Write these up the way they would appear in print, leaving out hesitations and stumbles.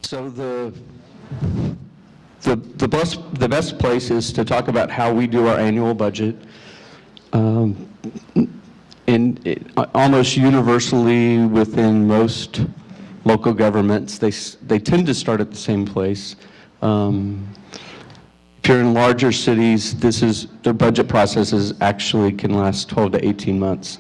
So the best place is to talk about how we do our annual budget. Almost universally within most local governments, they tend to start at the same place. If you're in larger cities, their budget processes actually can last 12 to 18 months,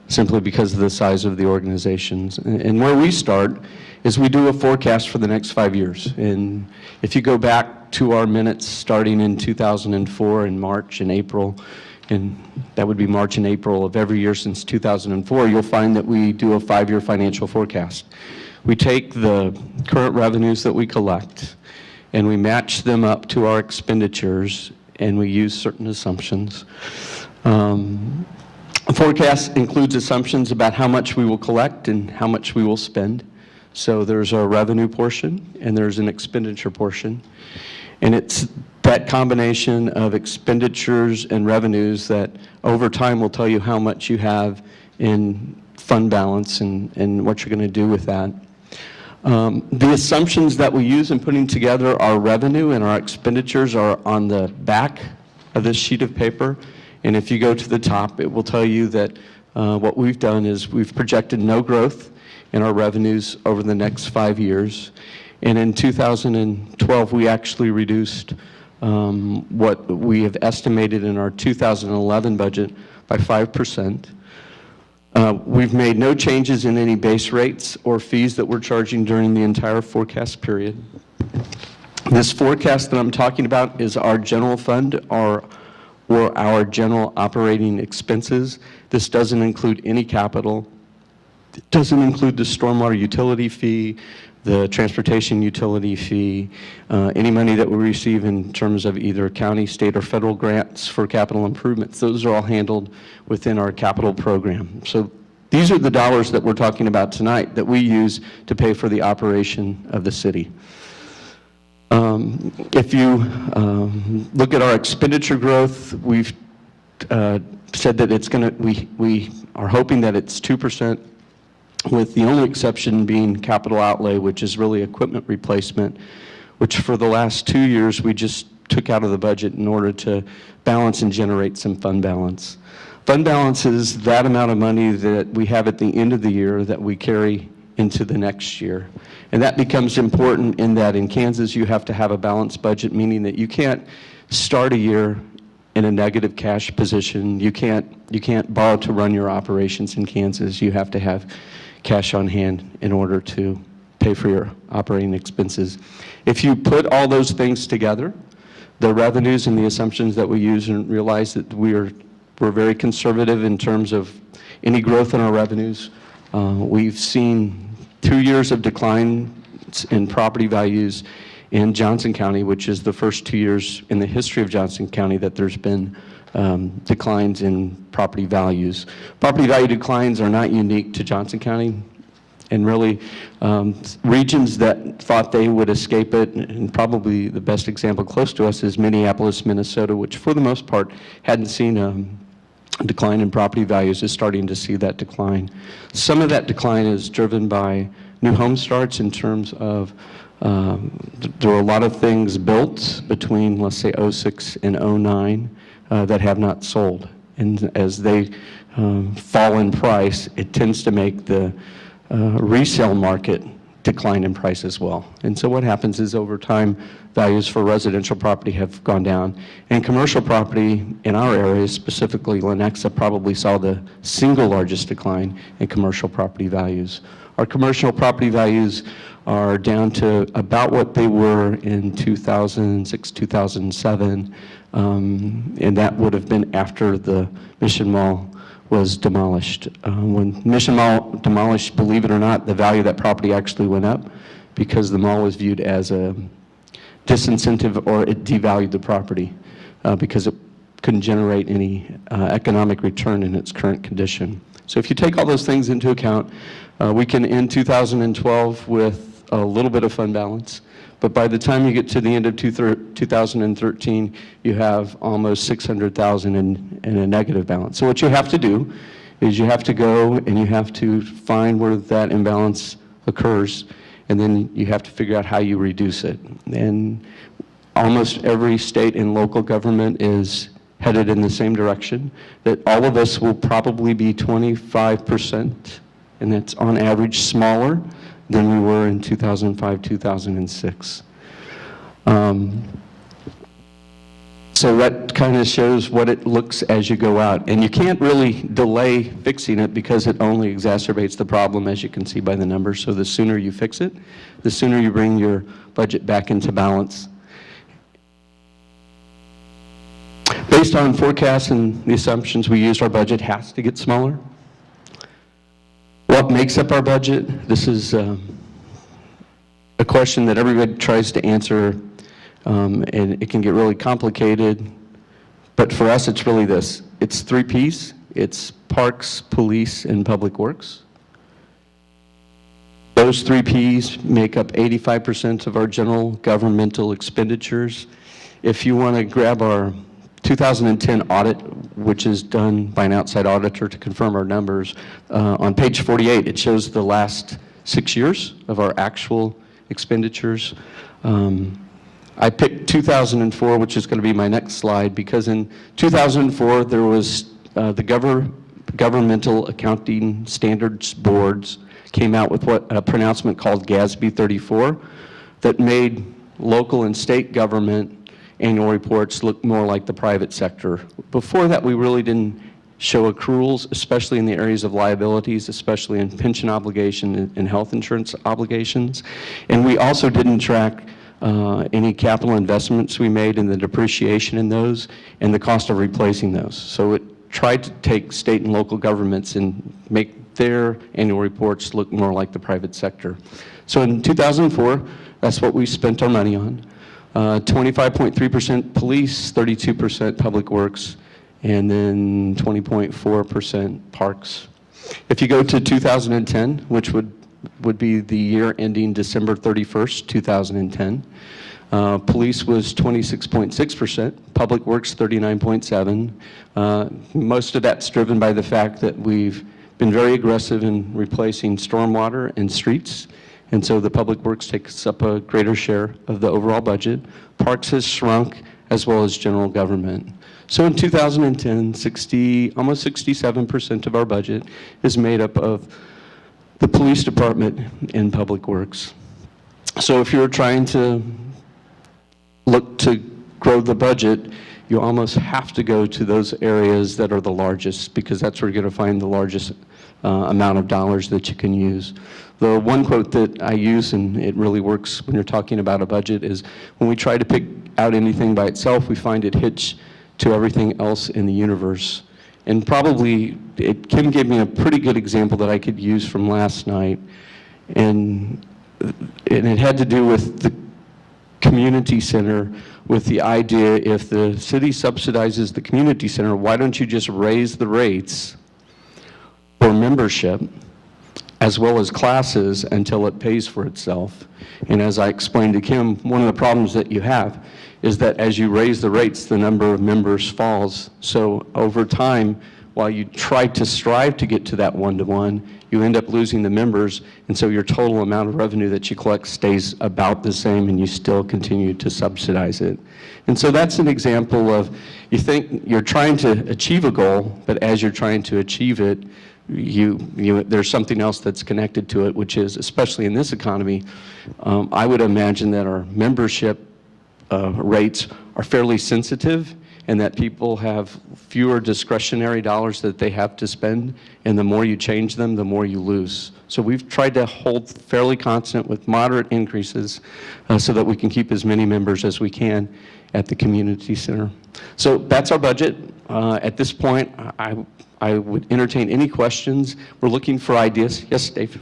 simply because of the size of the organizations. And where we start is we do a forecast for the next 5 years. And if you go back to our minutes starting in 2004 in March and April, and that would be March and April of every year since 2004, you'll find that we do a 5-year financial forecast. We take the current revenues that we collect and we match them up to our expenditures, and we use certain assumptions. A forecast includes assumptions about how much we will collect and how much we will spend. So there's a revenue portion and there's an expenditure portion. And it's that combination of expenditures and revenues that over time will tell you how much you have in fund balance and what you're going to do with that. The assumptions that we use in putting together our revenue and our expenditures are on the back of this sheet of paper. And if you go to the top, it will tell you that what we've done is we've projected no growth in our revenues over the next 5 years. And in 2012, we actually reduced what we have estimated in our 2011 budget by 5%. We've made no changes in any base rates or fees that we're charging during the entire forecast period. This forecast that I'm talking about is our general fund or our general operating expenses. This doesn't include any capital. It doesn't include the stormwater utility fee, the transportation utility fee, any money that we receive in terms of either county, state, or federal grants for capital improvements. Those are all handled within our capital program. So these are the dollars that we're talking about tonight that we use to pay for the operation of the city. If you look at our expenditure growth, we've said that it's going to, we are hoping that it's 2%, with the only exception being capital outlay, which is really equipment replacement, which for the last 2 years we just took out of the budget in order to balance and generate some fund balance. Fund balance is that amount of money that we have at the end of the year that we carry into the next year. And that becomes important in that in Kansas you have to have a balanced budget, meaning that you can't start a year in a negative cash position. You can't borrow to run your operations in Kansas. You have to have cash on hand in order to pay for your operating expenses. If you put all those things together, the revenues and the assumptions that we use, and realize that we're very conservative in terms of any growth in our revenues. We've seen 2 years of decline in property values in Johnson County, which is the first 2 years in the history of Johnson County that there's been declines in property values. Property value declines are not unique to Johnson County, and really regions that thought they would escape it, and probably the best example close to us is Minneapolis, Minnesota, which for the most part hadn't seen a decline in property values, is starting to see that decline. Some of that decline is driven by new home starts in terms of there are a lot of things built between, let's say, 06 and 09 that have not sold. And as they fall in price, it tends to make the resale market decline in price as well. And so what happens is over time, values for residential property have gone down. And commercial property in our area, specifically Lenexa, probably saw the single largest decline in commercial property values. Our commercial property values are down to about what they were in 2006, 2007, and that would have been after the Mission Mall was demolished. When Mission Mall demolished, believe it or not, the value of that property actually went up because the mall was viewed as a disincentive, or it devalued the property because it couldn't generate any economic return in its current condition. So if you take all those things into account, we can end 2012 with a little bit of fund balance, but by the time you get to the end of 2013, you have almost 600,000 in a negative balance. So what you have to do is you have to go and you have to find where that imbalance occurs, and then you have to figure out how you reduce it. And almost every state and local government is headed in the same direction, that all of us will probably be 25%, and that's on average smaller than we were in 2005, 2006. So that kind of shows what it looks as you go out. And you can't really delay fixing it because it only exacerbates the problem, as you can see by the numbers. So the sooner you fix it, the sooner you bring your budget back into balance. Based on forecasts and the assumptions we used, our budget has to get smaller. What makes up our budget? This is a question that everybody tries to answer, and it can get really complicated. But for us, it's really this. It's 3 Ps. It's parks, police, and public works. Those 3 Ps make up 85% of our general governmental expenditures. If you want to grab our 2010 audit, which is done by an outside auditor to confirm our numbers, on page 48, it shows the last 6 years of our actual expenditures. I picked 2004, which is going to be my next slide, because in 2004 there was the Governmental Accounting Standards Boards came out with what a pronouncement called GASB 34 that made local and state government annual reports look more like the private sector. Before that, we really didn't show accruals, especially in the areas of liabilities, especially in pension obligation and health insurance obligations. And we also didn't track any capital investments we made and the depreciation in those and the cost of replacing those. So it tried to take state and local governments and make their annual reports look more like the private sector. So in 2004, that's what we spent our money on. 25.3% police, 32% public works, and then 20.4% parks. If you go to 2010, which would be the year ending December 31st, 2010. Police was 26.6%, public works 39.7%. Most of that's driven by the fact that we've been very aggressive in replacing stormwater and streets, and so the public works takes up a greater share of the overall budget. Parks has shrunk, as well as general government. So in 2010, almost 67% of our budget is made up of the police department and public works. So if you're trying to look to grow the budget, you almost have to go to those areas that are the largest, because that's where you're going to find the largest amount of dollars that you can use. The one quote that I use, and it really works when you're talking about a budget, is when we try to pick out anything by itself, we find it hitched to everything else in the universe. And probably, Kim gave me a pretty good example that I could use from last night, and it had to do with the community center, with the idea, if the city subsidizes the community center, why don't you just raise the rates for membership as well as classes until it pays for itself? And as I explained to Kim, one of the problems that you have is that as you raise the rates, the number of members falls. So over time, while you try to strive to get to that one-to-one, you end up losing the members, and so your total amount of revenue that you collect stays about the same, and you still continue to subsidize it. And so that's an example of, you think you're trying to achieve a goal, but as you're trying to achieve it, there's something else that's connected to it, which is, especially in this economy, I would imagine that our membership rates are fairly sensitive, and that people have fewer discretionary dollars that they have to spend, and the more you change them, the more you lose. So we've tried to hold fairly constant with moderate increases so that we can keep as many members as we can at the community center. So that's our budget. At this point, I would entertain any questions. We're looking for ideas. Yes, Dave?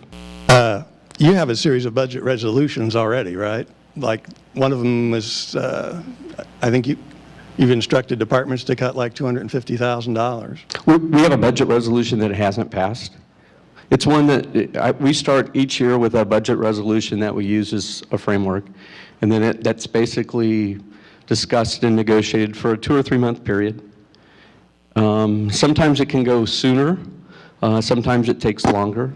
You have a series of budget resolutions already, right? Like one of them is, I think you've instructed departments to cut like $250,000. We have a budget resolution that hasn't passed. It's one that we start each year with a budget resolution that we use as a framework, and then that's basically discussed and negotiated for a 2 or 3 month period. Sometimes it can go sooner, sometimes it takes longer,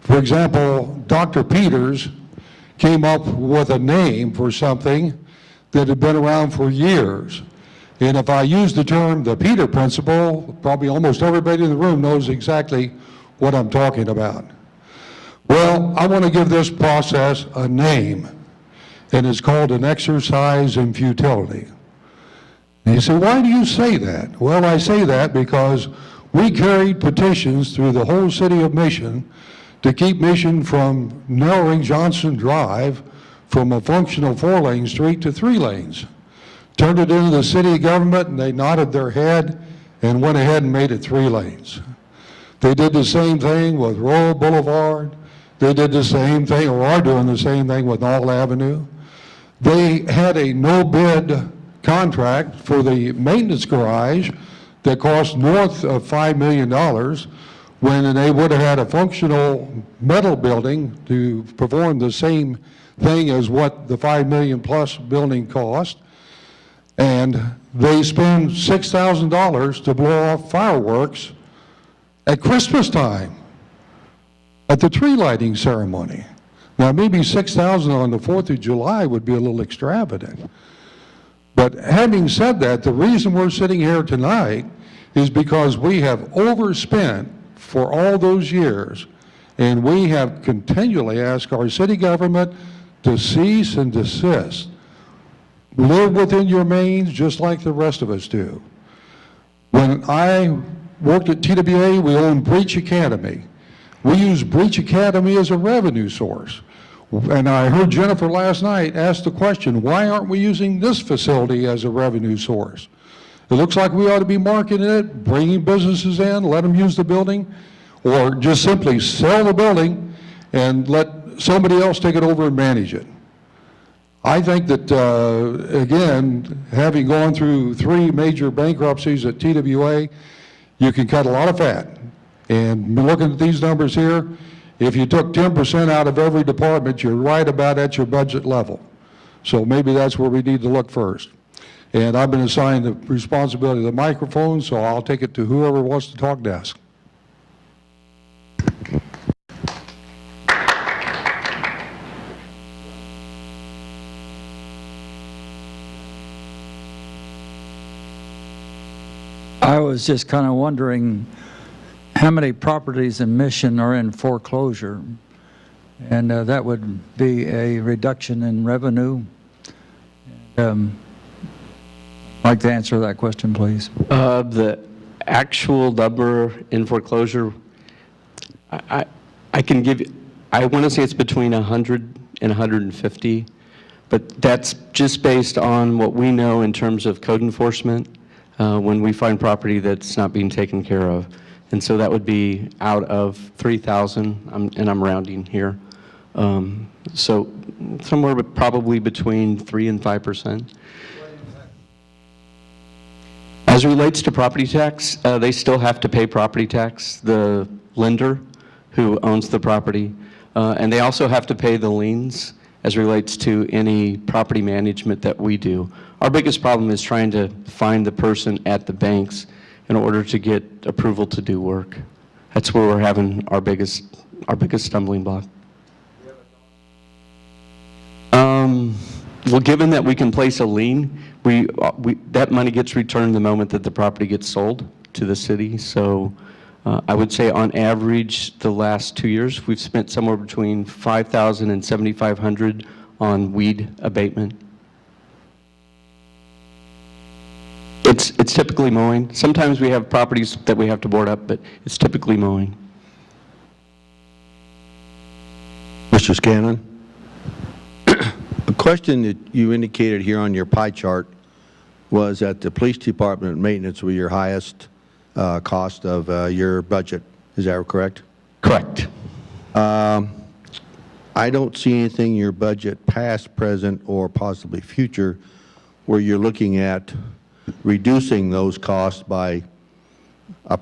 For example, Dr. Peters came up with a name for something that had been around for years. And if I use the term the Peter Principle, probably almost everybody in the room knows exactly what I'm talking about. Well, I want to give this process a name, and it's called an exercise in futility. And you say, why do you say that? Well, I say that because we carried petitions through the whole city of Mission to keep Mission from narrowing Johnson Drive from a functional 4-lane street to 3 lanes. Turned it into the city government, and they nodded their head and went ahead and made it 3 lanes. They did the same thing with Royal Boulevard. They did the same thing, or are doing the same thing with Knoll Avenue. They had a no-bid contract for the maintenance garage that cost north of $5 million when they would have had a functional metal building to perform the same thing as what the $5 million plus building cost. And they spend $6,000 to blow off fireworks at Christmas time, at the tree lighting ceremony. Now, maybe $6,000 on the 4th of July would be a little extravagant. But having said that, the reason we're sitting here tonight is because we have overspent for all those years, and we have continually asked our city government to cease and desist. Live within your means just like the rest of us do. When I worked at TWA, we owned Breach Academy. We use Breach Academy as a revenue source. And I heard Jennifer last night ask the question, why aren't we using this facility as a revenue source? It looks like we ought to be marketing it, bringing businesses in, let them use the building, or just simply sell the building and let somebody else take it over and manage it. I think that, again, having gone through 3 major bankruptcies at TWA, you can cut a lot of fat. And looking at these numbers here, if you took 10% out of every department, you're right about at your budget level. So maybe that's where we need to look first. And I've been assigned the responsibility of the microphone, so I'll take it to whoever wants to talk next. I was just kind of wondering how many properties in Mission are in foreclosure, and that would be a reduction in revenue. I'd like to answer that question, please. The actual number in foreclosure, I can give you, I want to say it's between 100 and 150, but that's just based on what we know in terms of code enforcement when we find property that's not being taken care of. And so that would be out of 3,000, and I'm rounding here. So somewhere probably between 3 and 5%. As it relates to property tax, they still have to pay property tax, the lender who owns the property. And they also have to pay the liens as relates to any property management that we do. Our biggest problem is trying to find the person at the banks in order to get approval to do work. That's where we're having our biggest stumbling block. Well, given that we can place a lien, that money gets returned the moment that the property gets sold to the city. So I would say on average, the last 2 years, we've spent somewhere between $5,000 and $7,500 on weed abatement. It's typically mowing. Sometimes we have properties that we have to board up, but it's typically mowing. Mr. Scanlon, a question that you indicated here on your pie chart was that the police department maintenance were your highest cost of your budget. Is that correct? Correct. I don't see anything in your budget, past, present, or possibly future, where you're looking at reducing those costs by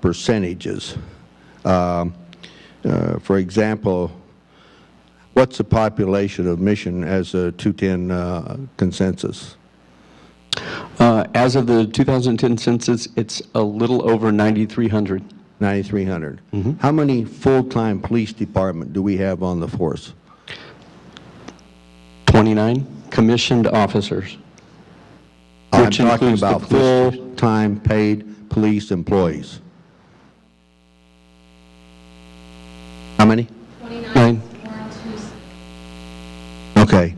percentages. For example, what's the population of Mission as a 2010 consensus? As of the 2010 census, it's a little over 9,300. 9,300. How many full-time police department do we have on the force? 29 commissioned officers. I'm Which talking includes the about police. full-time paid police employees. How many? 9. Okay.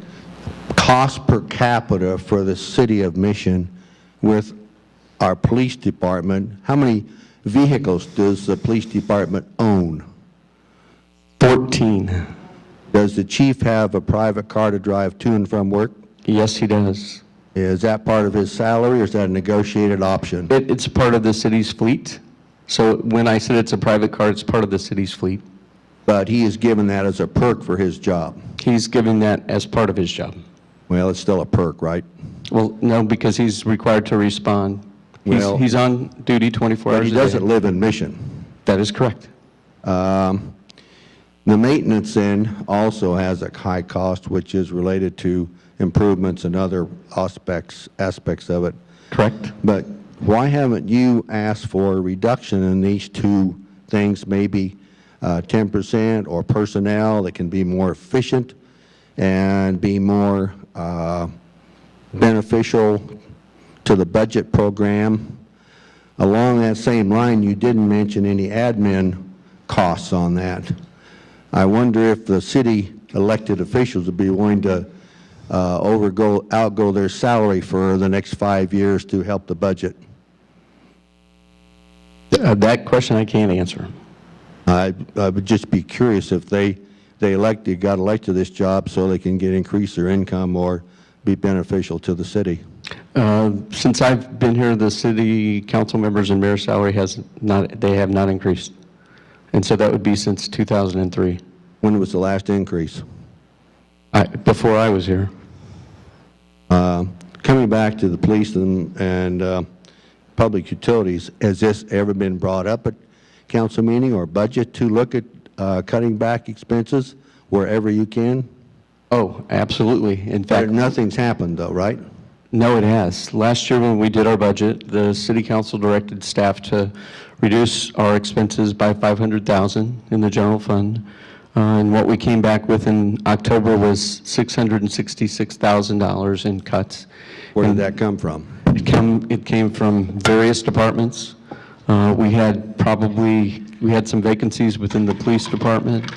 Cost per capita for the city of Mission with our police department, how many vehicles does the police department own? 14. Does the chief have a private car to drive to and from work? Yes, he does. Is that part of his salary, or is that a negotiated option? It's part of the city's fleet. So when I said it's a private car, it's part of the city's fleet. But he is given that as a perk for his job. He's given that as part of his job. Well, it's still a perk, right? Well, no, because he's required to respond. Well- He's on duty 24 But hours he a day. doesn't live in Mission. That is correct. The maintenance then also has a high cost, which is related to improvements and other aspects of it. Correct. But why haven't you asked for a reduction in these two things, maybe 10% or personnel that can be more efficient and be more beneficial to the budget program? Along that same line, you didn't mention any admin costs on that. I wonder if the city elected officials would be willing to outgo their salary for the next 5 years to help the budget. That question I can't answer. I would just be curious if they got elected to this job so they can increase their income or be beneficial to the city. Since I've been here, the city council members and mayor's salary they have not increased. And so that would be since 2003, When was the last increase? before I was here. Coming back to the police and public utilities, has this ever been brought up at council meeting or budget to look at cutting back expenses wherever you can? Oh, absolutely. In fact, Nothing's happened though, right? no, it has. Last year when we did our budget, the city council directed staff to reduce our expenses by $500,000 in the general fund. And what we came back with in October was $666,000 in cuts. Where did that come from? It came from various departments. We had some vacancies within the police department.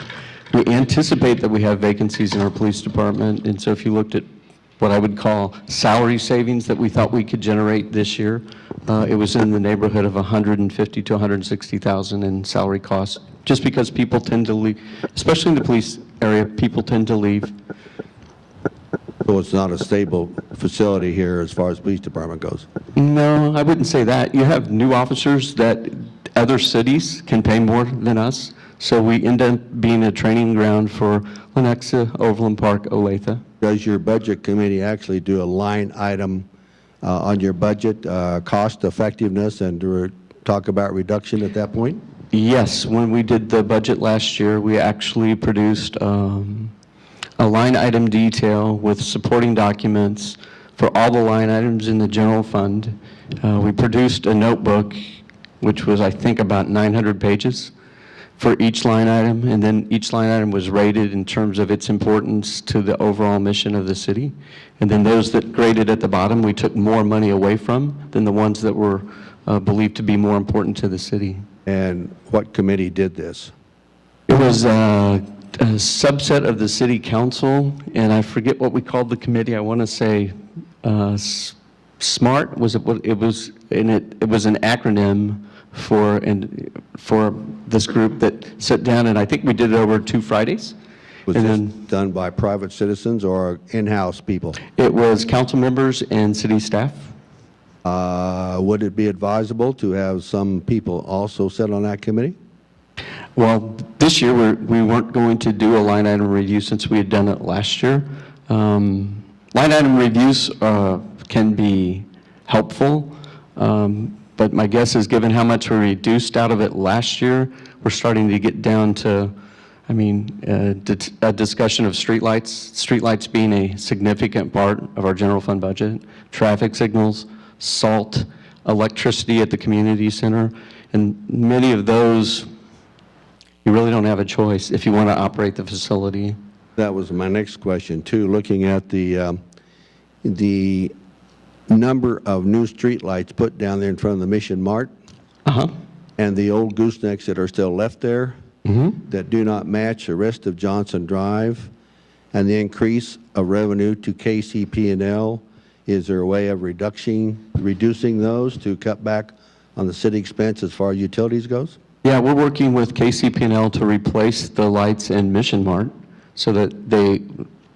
We anticipate that we have vacancies in our police department, and so if you looked at what I would call salary savings that we thought we could generate this year, it was in the neighborhood of $150,000 to $160,000 in salary costs, just because people tend to leave, especially in the police area, people tend to leave. So it's not a stable facility here as far as police department goes. No, I wouldn't say that. You have new officers that other cities can pay more than us, so we end up being a training ground for Lenexa, Overland Park, Olathe. Does your budget committee actually do a line item on your budget, cost effectiveness, and talk about reduction at that point? Yes, when we did the budget last year, we actually produced a line item detail with supporting documents for all the line items in the general fund. We produced a notebook, which was, I think, about 900 pages for each line item, and then each line item was rated in terms of its importance to the overall mission of the city. And then those that graded at the bottom, we took more money away from than the ones that were believed to be more important to the city. And what committee did this? It was a subset of the city council, and I forget what we called the committee. I want to say SMART was it was an acronym for this group that sat down, and I think we did it over 2 Fridays. Was And this then done by private citizens or in-house people? it was council members and city staff. Would it be advisable to have some people also sit on that committee? Well, this year we weren't going to do a line item review since we had done it last year. Line item reviews can be helpful, but my guess is given how much we reduced out of it last year, we're starting to get down to, a discussion of streetlights being a significant part of our general fund budget, traffic signals, salt, electricity at the community center. And many of those, you really don't have a choice if you want to operate the facility. That was my next question, too. Looking at the number of new streetlights put down there in front of the Mission Mart Uh-huh. and the old goosenecks that are still left there that do not match the rest of Johnson Drive, and the increase of revenue to KCP&L, is there a way of reducing those to cut back on the city expense as far as utilities goes? Yeah, we're working with KCP&L to replace the lights in Mission Mart so that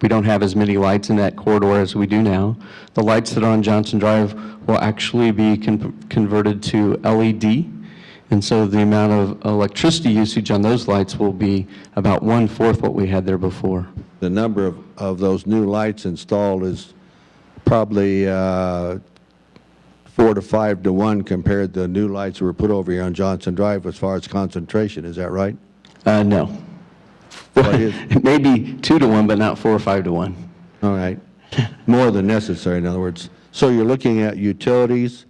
we don't have as many lights in that corridor as we do now. The lights that are on Johnson Drive will actually be converted to LED, and so the amount of electricity usage on those lights will be about 1/4 what we had there before. The number of those new lights installed is probably 4 to 5 to 1 compared to the new lights that were put over here on Johnson Drive as far as concentration. Is that right? No. What is? Maybe 2 to 1, but not 4 or 5 to 1. All right. More than necessary, in other words. So you're looking at utilities.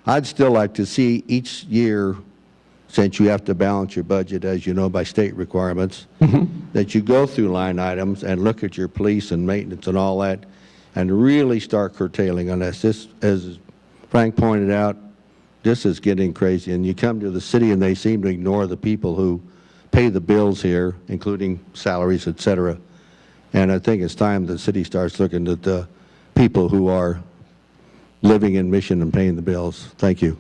I'd still like to see each year, since you have to balance your budget, as you know, by state requirements, that you go through line items and look at your police and maintenance and all that, and really start curtailing on this. This, as Frank pointed out, this is getting crazy. And you come to the city and they seem to ignore the people who pay the bills here, including salaries, et cetera. And I think it's time the city starts looking at the people who are living in Mission and paying the bills. Thank you.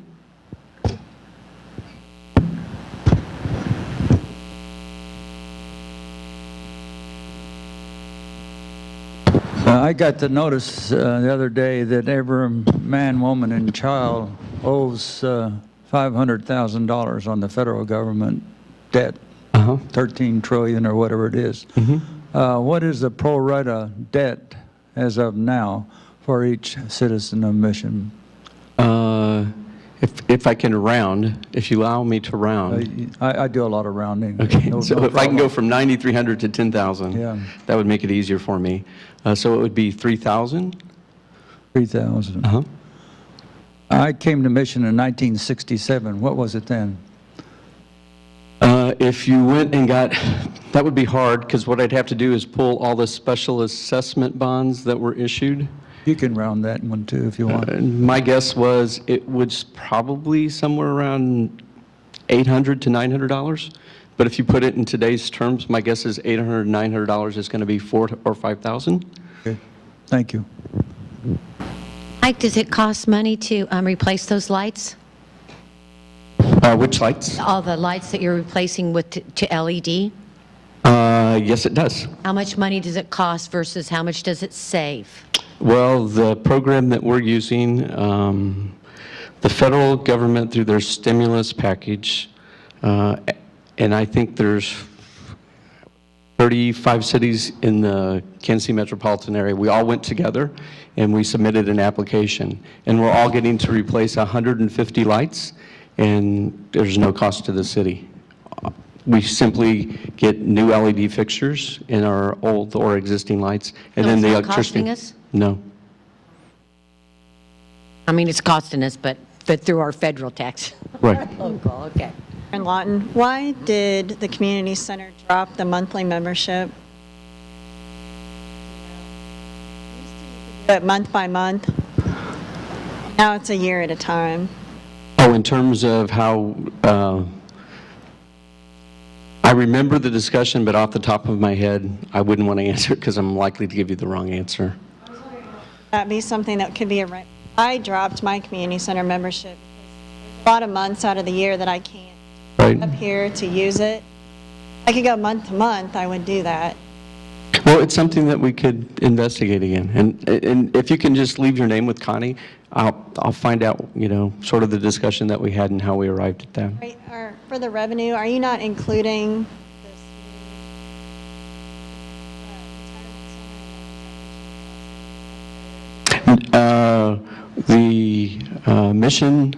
I got the notice the other day that every man, woman, and child owes $500,000 on the federal government debt, 13 trillion or whatever it is. What is the pro rata debt as of now for each citizen of Mission? If I can round, if you allow me to round. I do a lot of rounding. Okay, No- so no if I can problem. go from 9,300 to 10,000, Yeah. that would make it easier for me. So it would be 3,000? 3,000. Uh-huh. I came to Mission in 1967. What was it then? If you went and got, that would be hard, because what I'd have to do is pull all the special assessment bonds that were issued. You can round that one too if you want. My guess was it was probably somewhere around $800 to $900. But if you put it in today's terms, my guess is $800, $900 is going to be $4,000 or $5,000. Okay. Thank you. Mike, does it cost money to replace those lights? Which lights? All the lights that you're replacing with to LED? Yes, it does. How much money does it cost versus how much does it save? Well, the program that we're using, the federal government through their stimulus package, and I think there's 35 cities in the Kansas City metropolitan area. We all went together and we submitted an application. And we're all getting to replace 150 lights, and there's no cost to the city. We simply get new LED fixtures in our old or existing lights, and So then it's the not electricity. costing us? No. I mean, it's costing us, but through our federal tax. Right. Local, okay. Karen Lawton, why did the community center drop the monthly membership? But month by month? Now it's a year at a time. Oh, in terms of how, I remember the discussion, but off the top of my head, I wouldn't want to answer it because I'm likely to give you the wrong answer. That'd be something that could be a, I dropped my community center membership. A lot of months out of the year that I can't Right? up here to use it. I could go month to month, I would do that. Well, it's something that we could investigate again. And if you can just leave your name with Connie, I'll find out, you know, sort of the discussion that we had and how we arrived at that. Right, or for the revenue, are you not including The Mission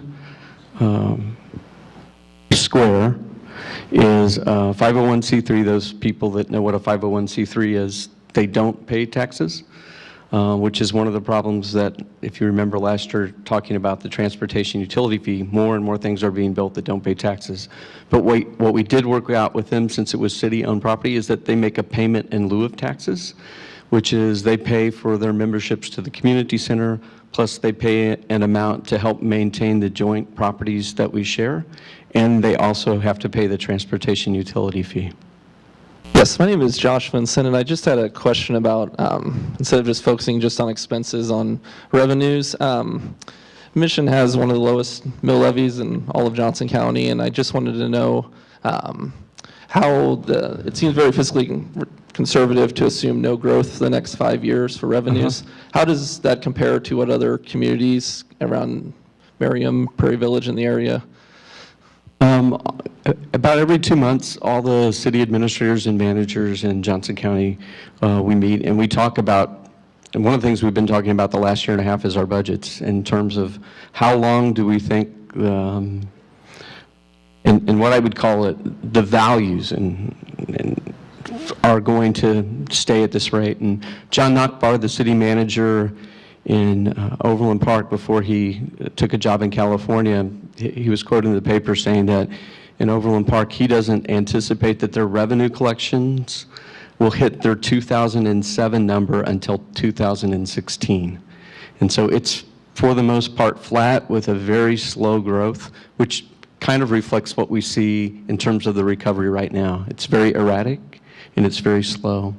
Square is 501c3. Those people that know what a 501c3 is, they don't pay taxes. which is one of the problems that, if you remember last year, talking about the transportation utility fee, more and more things are being built that don't pay taxes. But what we did work out with them, since it was city-owned property, is that they make a payment in lieu of taxes, which is they pay for their memberships to the community center, plus they pay an amount to help maintain the joint properties that we share, and they also have to pay the transportation utility fee. Yes, my name is Josh Vincent, and I just had a question about, instead of just focusing just on expenses, on revenues. Mission has one of the lowest mill levies in all of Johnson County, and I just wanted to know how it seems very fiscally conservative to assume no growth for the next 5 years for revenues. How does that compare to what other communities around Merriam, Prairie Village, in the area? About every 2 months, all the city administrators and managers in Johnson County, we meet and we talk about, and one of the things we've been talking about the last year and a half is our budgets, in terms of how long do we think, and what I would call it, the values and are going to stay at this rate. And John Nachbar, the city manager in Overland Park, before he took a job in California, he was quoted in the paper saying that in Overland Park, he doesn't anticipate that their revenue collections will hit their 2007 number until 2016. And so it's, for the most part, flat with a very slow growth, which kind of reflects what we see in terms of the recovery right now. It's very erratic and it's very slow.